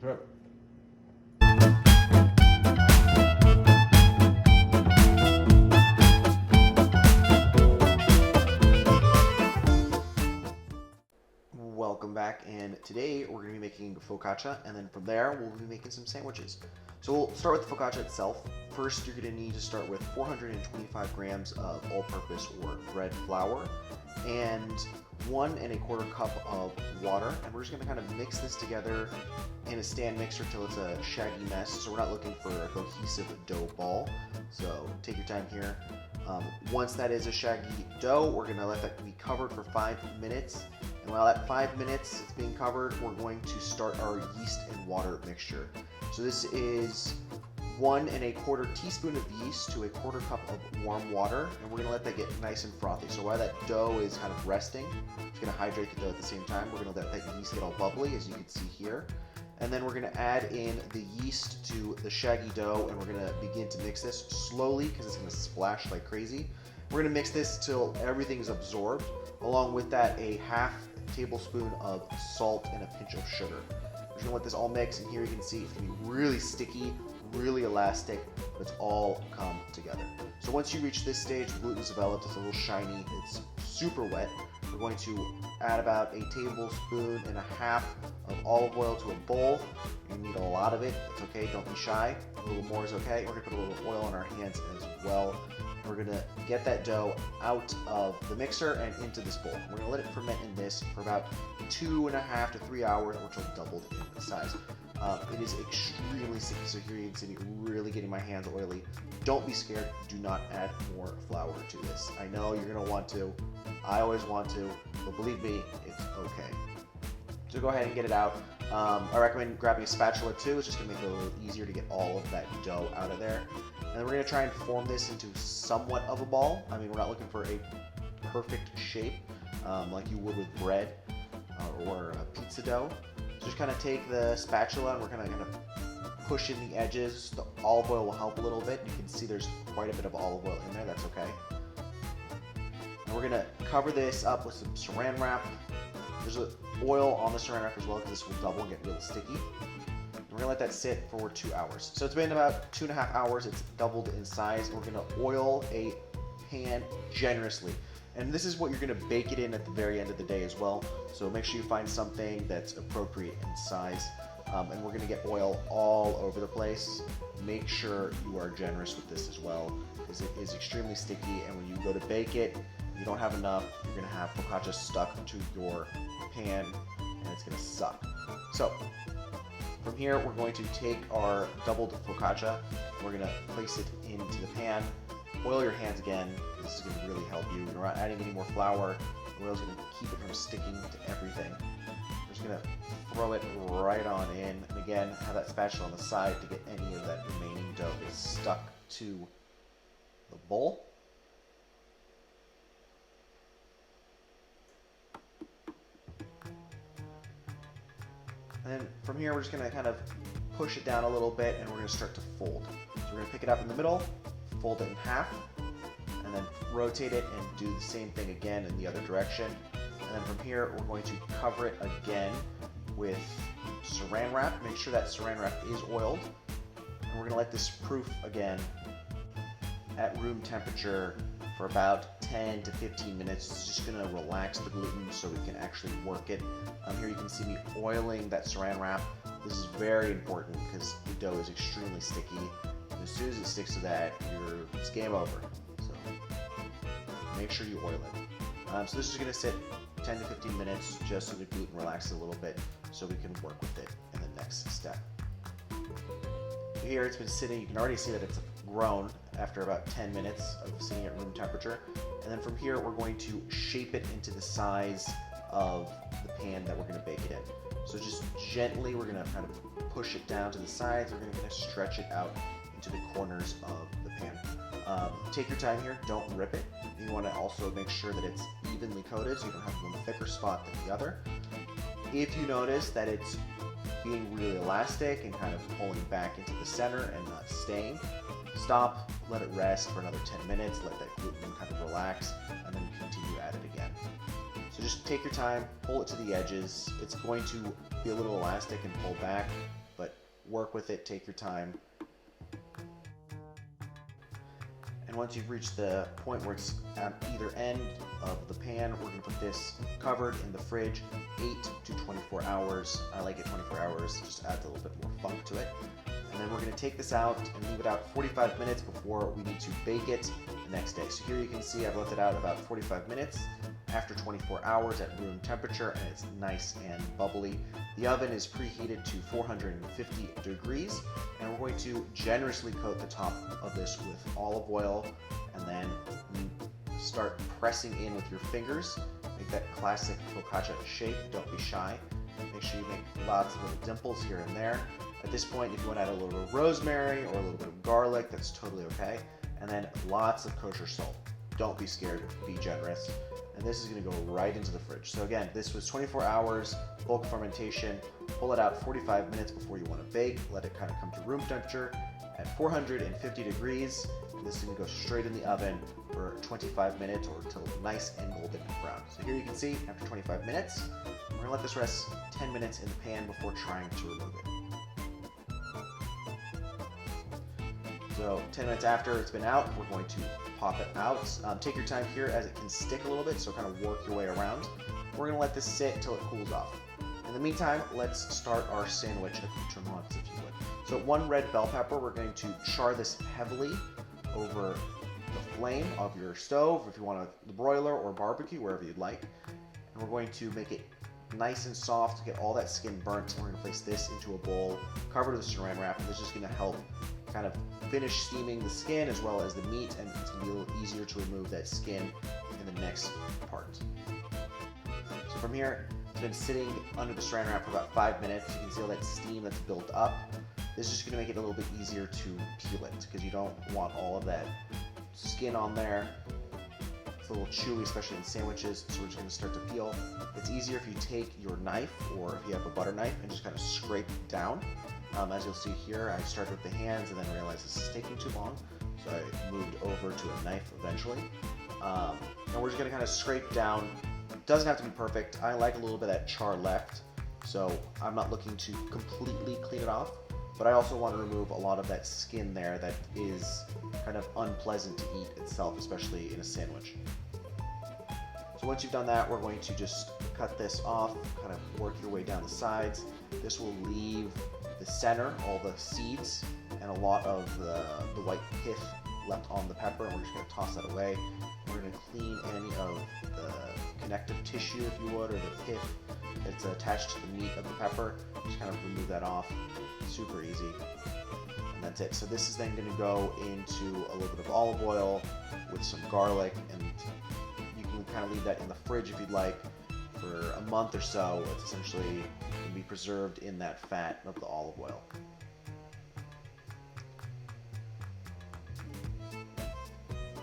Shit. Welcome back, and today we're going to be making focaccia, and then from there we'll be making some sandwiches. So we'll start with the focaccia itself. First, you're going to need to start with 425 grams of all-purpose or bread flour and 1 1/4 cup of water, and we're just going to kind of mix this together in a stand mixer till it's a shaggy mess. So we're not looking for a cohesive dough ball, so take your time here. Once that is a shaggy dough, we're going to let that be covered for 5 minutes. And while that 5 minutes is being covered, we're going to start our yeast and water mixture. So this is 1 1/4 teaspoon of yeast to 1/4 cup of warm water, and we're going to let that get nice and frothy. So while that dough is kind of resting, it's going to hydrate the dough at the same time. We're going to let that yeast get all bubbly, as you can see here. And then we're going to add in the yeast to the shaggy dough, and we're going to begin to mix this slowly because it's going to splash like crazy. We're going to mix this till everything's absorbed. Along with that, a half tablespoon of salt and a pinch of sugar. We're just going to let this all mix, and here you can see it's going to be really sticky, really elastic, but it's all come together. So once you reach this stage, the gluten's developed, it's a little shiny, it's super wet. We're going to add about a tablespoon and a half of olive oil to a bowl. You need a lot of it, it's okay, don't be shy. A little more is okay. We're going to put a little oil on our hands as well. We're going to get that dough out of the mixer and into this bowl. We're going to let it ferment in this for about 2.5 to 3 hours, which will double in size. It is extremely sticky, so here you can see me really getting my hands oily. Don't be scared. Do not add more flour to this. I know you're going to want to. I always want to, but believe me, it's okay. So go ahead and get it out. I recommend grabbing a spatula too. It's just going to make it a little easier to get all of that dough out of there. And then we're going to try and form this into somewhat of a ball. I mean, we're not looking for a perfect shape like you would with bread or pizza dough. So just kind of take the spatula and we're going to kind of push in the edges. The olive oil will help a little bit. You can see there's quite a bit of olive oil in there. That's okay. And we're going to cover this up with some saran wrap. There's oil on the saran wrap as well because this will double and get really sticky. We're going to let that sit for 2 hours. So it's been about 2.5 hours. It's doubled in size. We're going to oil a pan generously. And this is what you're going to bake it in at the very end of the day as well. So make sure you find something that's appropriate in size. And we're going to get oil all over the place. Make sure you are generous with this as well because it is extremely sticky. And when you go to bake it, you don't have enough. You're going to have focaccia stuck to your pan and it's going to suck. So from here, we're going to take our doubled focaccia, we're going to place it into the pan. Oil your hands again, this is going to really help you. We're not adding any more flour. The oil is going to keep it from sticking to everything. We're just going to throw it right on in, and again, have that spatula on the side to get any of that remaining dough that's stuck to the bowl. And then from here, we're just going to kind of push it down a little bit and we're going to start to fold. So we're going to pick it up in the middle, fold it in half, and then rotate it and do the same thing again in the other direction. And then from here, we're going to cover it again with saran wrap. Make sure that saran wrap is oiled. And we're going to let this proof again at room temperature for about 10 to 15 minutes. It's just going to relax the gluten so we can actually work it. Here you can see me oiling that saran wrap. This is very important because the dough is extremely sticky. And as soon as it sticks to that, it's game over. So make sure you oil it. So this is going to sit 10 to 15 minutes just so the gluten relaxes a little bit so we can work with it in the next step. Here it's been sitting. You can already see that it's grown after about 10 minutes of sitting at room temperature. And then from here, we're going to shape it into the size of the pan that we're going to bake it in. So just gently, we're going to kind of push it down to the sides. We're going to stretch it out into the corners of the pan. Take your time here. Don't rip it. You want to also make sure that it's evenly coated so you don't have one thicker spot than the other. If you notice that it's being really elastic and kind of pulling back into the center and not staying, stop, let it rest for another 10 minutes, let that gluten kind of relax, and then continue at it again. So just take your time, pull it to the edges. It's going to be a little elastic and pull back. work with it, take your time. And once you've reached the point where it's at either end of the pan, we're going to put this covered in the fridge 8 to 24 hours. I like it 24 hours, just adds a little bit more funk to it. And then we're going to take this out and leave it out 45 minutes before we need to bake it the next day. So here you can see I've left it out about 45 minutes after 24 hours at room temperature, and it's nice and bubbly. The oven is preheated to 450 degrees, and we're going to generously coat the top of this with olive oil, and then start pressing in with your fingers. Make that classic focaccia shape. Don't be shy. Make sure you make lots of little dimples here and there. At this point, if you want to add a little bit of rosemary or a little bit of garlic, that's totally okay. And then lots of kosher salt. Don't be scared, be generous. And this is going to go right into the fridge. So again, this was 24 hours, bulk fermentation. Pull it out 45 minutes before you want to bake. Let it kind of come to room temperature at 450 degrees. And this is going to go straight in the oven for 25 minutes or until nice and golden brown. So here you can see, after 25 minutes, we're going to let this rest 10 minutes in the pan before trying to remove it. So 10 minutes after it's been out, we're going to pop it out. Take your time here as it can stick a little bit, so kind of work your way around. We're going to let this sit until it cools off. In the meantime, let's start our sandwich accoutrements, if you would. So 1 red bell pepper, we're going to char this heavily over the flame of your stove, if you want the broiler or barbecue, wherever you'd like. And we're going to make it nice and soft to get all that skin burnt. And we're going to place this into a bowl covered with saran wrap, and this is just going to help kind of finish steaming the skin as well as the meat, and it's going to be a little easier to remove that skin in the next part. So from here, it's been sitting under the saran wrap for about 5 minutes. You can see all that steam that's built up. This is just going to make it a little bit easier to peel it because you don't want all of that skin on there. It's a little chewy, especially in sandwiches, so we're just going to start to peel. It's easier if you take your knife or if you have a butter knife and just kind of scrape down. As you'll see here, I started with the hands and then realized this is taking too long, so I moved over to a knife eventually. And we're just going to kind of scrape down. It doesn't have to be perfect. I like a little bit of that char left, so I'm not looking to completely clean it off, but I also want to remove a lot of that skin there that is kind of unpleasant to eat itself, especially in a sandwich. So once you've done that, we're going to just cut this off, kind of work your way down the sides. This will leave the center, all the seeds, and a lot of the white pith left on the pepper, and we're just going to toss that away. We're going to clean any of the connective tissue, if you would, or the pith that's attached to the meat of the pepper. Just kind of remove that off. Super easy. And that's it. So this is then going to go into a little bit of olive oil with some garlic, and you can kind of leave that in the fridge if you'd like for a month or so. It's essentially can be preserved in that fat of the olive oil.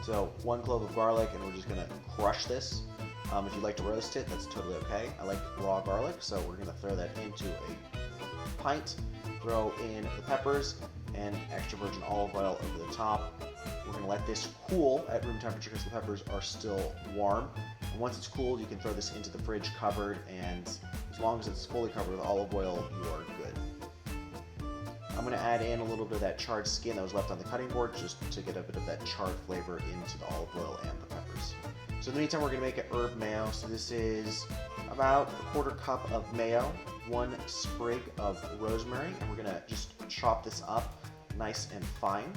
So 1 clove of garlic, and we're just going to crush this. If you'd like to roast it, that's totally okay. I like raw garlic, so we're going to throw that into a pint. Throw in the peppers and extra virgin olive oil over the top. We're going to let this cool at room temperature because the peppers are still warm. And once it's cooled, you can throw this into the fridge covered, and as long as it's fully covered with olive oil, you are good. I'm going to add in a little bit of that charred skin that was left on the cutting board just to get a bit of that charred flavor into the olive oil and the peppers. So in the meantime, we're going to make an herb mayo. So this is about a 1/4 cup of mayo, 1 sprig of rosemary, and we're going to just chop this up nice and fine.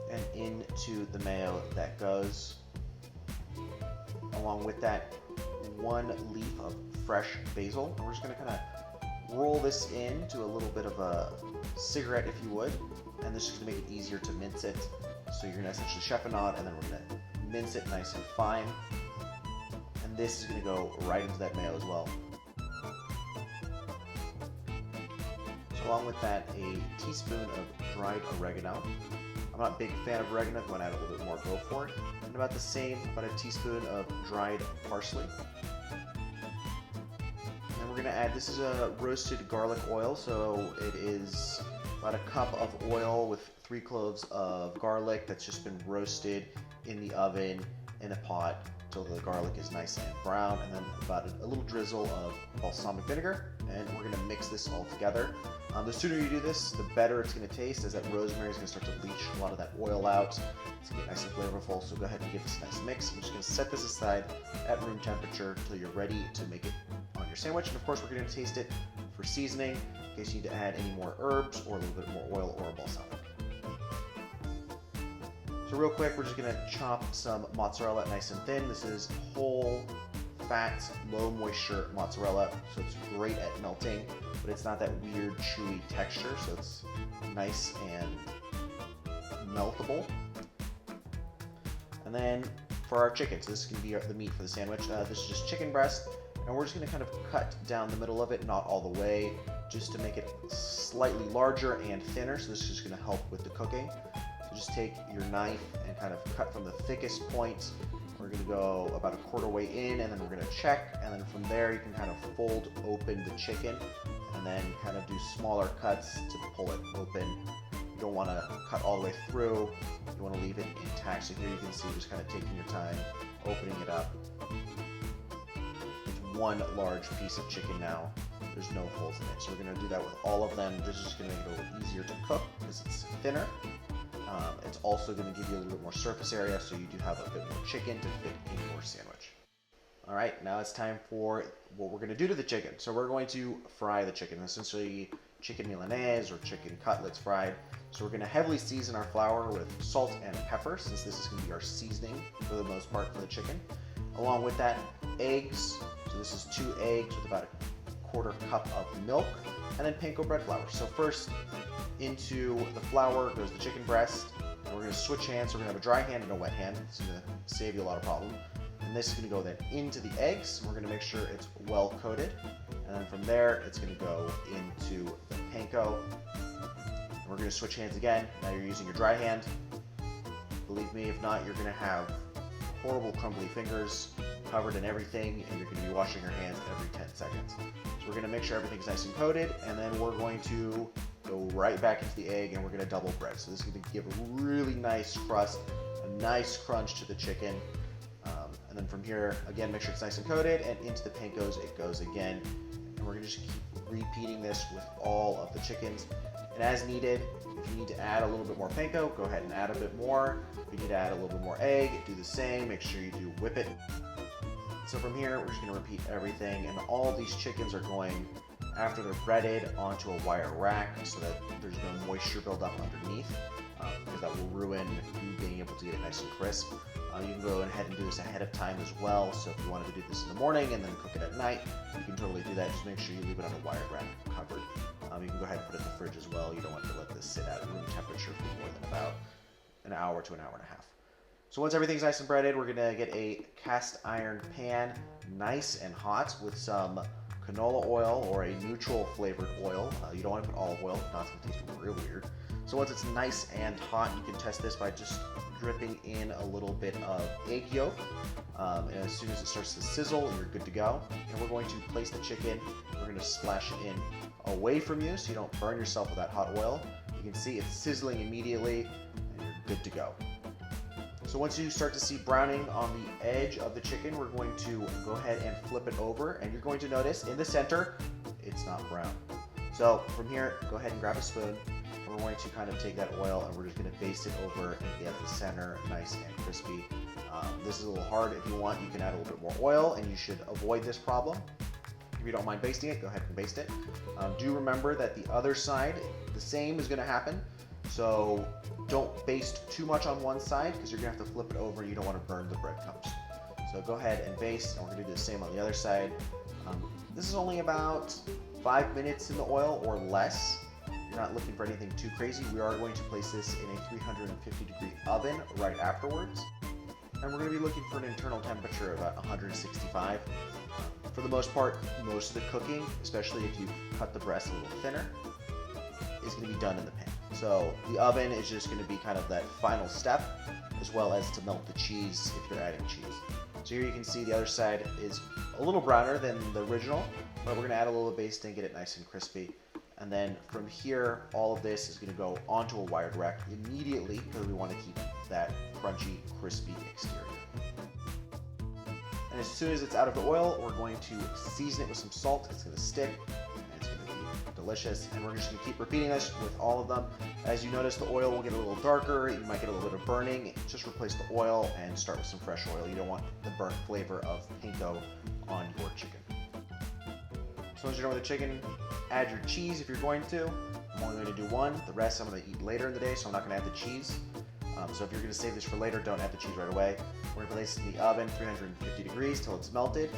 And into the mayo that goes. Along with that, 1 leaf of fresh basil. And we're just going to kind of roll this into a little bit of a cigarette, if you would. And this is going to make it easier to mince it. So you're going to essentially chiffonade, and then we're going to mince it nice and fine. And this is going to go right into that mayo as well. So along with that, a teaspoon of dried oregano. I'm not a big fan of oregano. If you want to add a little bit more, go for it. And about the same, about a teaspoon of dried parsley. And then we're going to add, this is a roasted garlic oil, so it is about a cup of oil with 3 cloves of garlic that's just been roasted in the oven in a pot until the garlic is nice and brown, and then about a little drizzle of balsamic vinegar, and we're going to mix this all together. The sooner you do this, the better it's going to taste, as that rosemary is going to start to leach a lot of that oil out. It's going to get nice and flavorful, so go ahead and give this a nice mix. I'm just going to set this aside at room temperature until you're ready to make it on your sandwich, and of course we're going to taste it for seasoning in case you need to add any more herbs or a little bit more oil or balsamic. So real quick, we're just going to chop some mozzarella nice and thin. This is whole, fat, low moisture mozzarella, so it's great at melting, but it's not that weird chewy texture, so it's nice and meltable. And then for our chicken, so this can be the meat for the sandwich. This is just chicken breast, and we're just going to kind of cut down the middle of it, not all the way, just to make it slightly larger and thinner, so this is just going to help with the cooking. So just take your knife and kind of cut from the thickest point. We're going to go about a quarter way in, and then we're going to check, and then from there you can kind of fold open the chicken and then kind of do smaller cuts to pull it open. You don't want to cut all the way through, you want to leave it intact. So here you can see just kind of taking your time, opening it up. It's one large piece of chicken now. There's no holes in it. So we're going to do that with all of them. This is just going to make it a little easier to cook because it's thinner. It's also going to give you a little bit more surface area, so you do have a bit more chicken to fit in your sandwich. All right, now it's time for what we're going to do to the chicken. So we're going to fry the chicken, essentially chicken MAYONNAISE or chicken cutlets fried. So we're going to heavily season our flour with salt and pepper, since this is going to be our seasoning for the most part for the chicken. Along with that, eggs. So this is 2 eggs with about a quarter cup of milk, and then panko bread flour. So first, into the flour goes the chicken breast, and we're going to switch hands. So we're going to have a dry hand and a wet hand. It's going to save you a lot of problem. And this is going to go then into the eggs. We're going to make sure it's well coated, and then from there it's going to go into the panko. And we're going to switch hands again. Now you're using your dry hand. Believe me, if not, you're going to have horrible crumbly fingers covered in everything, and you're going to be washing your hands every 10 seconds. So we're going to make sure everything's nice and coated, and then we're going to go right back into the egg, and we're going to double bread. So this is going to give a really nice crust, a nice crunch to the chicken. And then from here, again, make sure it's nice and coated, and into the pankos it goes again. And we're going to just keep repeating this with all of the chickens. And as needed, if you need to add a little bit more panko, go ahead and add a bit more. If you need to add a little bit more egg, do the same. Make sure you do whip it. So from here, we're just going to repeat everything, and all these chickens are going, after they're breaded, onto a wire rack so that there's no moisture buildup underneath, because that will ruin you being able to get it nice and crisp. You can go ahead and do this ahead of time as well, so if you wanted to do this in the morning and then cook it at night, you can totally do that. Just make sure you leave it on a wire rack covered. You can go ahead and put it in the fridge as well. You don't want to let this sit at room temperature for more than about an hour to an hour and a half. So once everything's nice and breaded, we're going to get a cast iron pan, nice and hot, with some canola oil or a neutral flavored oil. You don't want to put olive oil, if not it's going to taste real weird. So once it's nice and hot, you can test this by just dripping in a little bit of egg yolk. And as soon as it starts to sizzle, you're good to go. And we're going to place the chicken. We're going to splash it in away from you so you don't burn yourself with that hot oil. You can see it's sizzling immediately, and you're good to go. So once you start to see browning on the edge of the chicken, we're going to go ahead and flip it over, and you're going to notice in the center, it's not brown. So from here, go ahead and grab a spoon, and we're going to kind of take that oil, and we're just going to baste it over and get the center nice and crispy. This is a little hard. If you want, you can add a little bit more oil, and you should avoid this problem. If you don't mind basting it, go ahead and baste it. Do remember that the other side, the same is going to happen. So don't baste too much on one side, because you're going to have to flip it over and you don't want to burn the breadcrumbs. So go ahead and baste, and we're going to do the same on the other side. This is only about 5 minutes in the oil or less. You're not looking for anything too crazy. We are going to place this in a 350-degree oven right afterwards. And we're going to be looking for an internal temperature of about 165. For the most part, most of the cooking, especially if you cut the breast a little thinner, is going to be done in the pan. So the oven is just going to be kind of that final step, as well as to melt the cheese if you're adding cheese. So here you can see the other side is a little browner than the original, but we're going to add a little basting, get it nice and crispy. And then from here, all of this is going to go onto a wired rack immediately because we want to keep that crunchy, crispy exterior. And as soon as it's out of the oil, we're going to season it with some salt. It's going to stick, and it's going to be delicious. And we're just going to keep repeating this with all of them. As you notice, the oil will get a little darker. You might get a little bit of burning. Just replace the oil and start with some fresh oil. You don't want the burnt flavor of panko on your chicken. So once you're done with the chicken, add your cheese if you're going to. I'm only going to do one. The rest I'm going to eat later in the day, so I'm not going to add the cheese. So if you're going to save this for later, don't add the cheese right away. We're going to place it in the oven, 350 degrees till it's melted.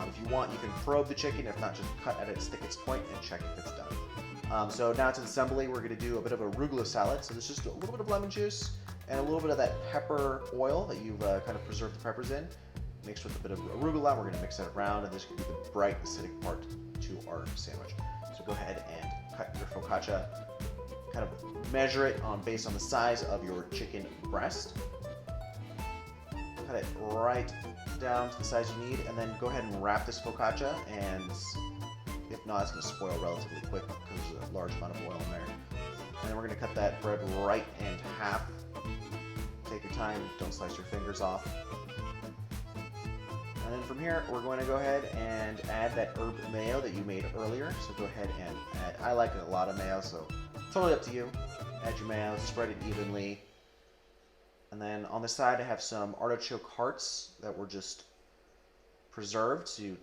If you want, you can probe the chicken. If not, just cut at its thickest point and check if it's done. So now to the assembly, we're going to do a bit of arugula salad. So there's just a little bit of lemon juice and a little bit of that pepper oil that you've kind of preserved the peppers in, mixed with a bit of arugula. We're going to mix that around, and this can be the bright acidic part to our sandwich. So go ahead and cut your focaccia. Kind of measure it based on the size of your chicken breast. Cut it right down to the size you need, and then go ahead and wrap this focaccia, and if not, it's going to spoil relatively quick because there's a large amount of oil in there. And then we're going to cut that bread right in half. Take your time, don't slice your fingers off. And then from here, we're going to go ahead and add that herb mayo that you made earlier. So go ahead and add, I like a lot of mayo, so totally up to you. Add your mayo, spread it evenly. And then on the side, I have some artichoke hearts that were just preserved. So you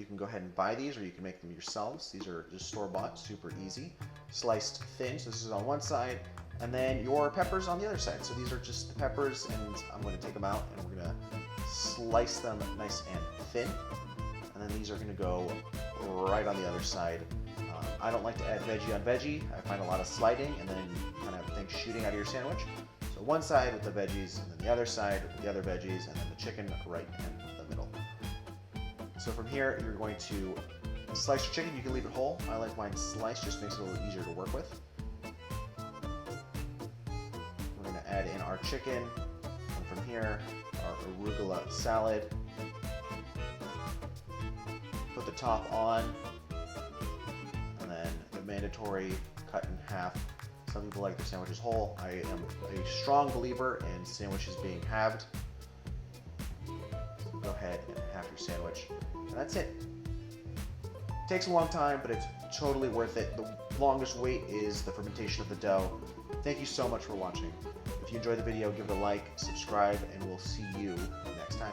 can go ahead and buy these, or you can make them yourselves. These are just store-bought, super easy. Sliced thin, so this is on one side. And then your peppers on the other side. So these are just the peppers, and I'm going to take them out, and we're going to slice them nice and thin. And then these are going to go right on the other side. I don't like to add veggie on veggie. I find a lot of sliding and then kind of things shooting out of your sandwich. So one side with the veggies, and then the other side with the other veggies, and then the chicken right in the middle. So from here, you're going to slice your chicken. You can leave it whole. I like mine sliced, just makes it a little easier to work with. We're going to add in our chicken, and from here, our arugula salad. Put the top on, and then the mandatory cut in half. Some people like their sandwiches whole. I am a strong believer in sandwiches being halved. So go ahead and half your sandwich, and that's it. Takes a long time, but it's totally worth it. The longest wait is the fermentation of the dough. Thank you so much for watching. If you enjoyed the video, give it a like, subscribe, and we'll see you next time.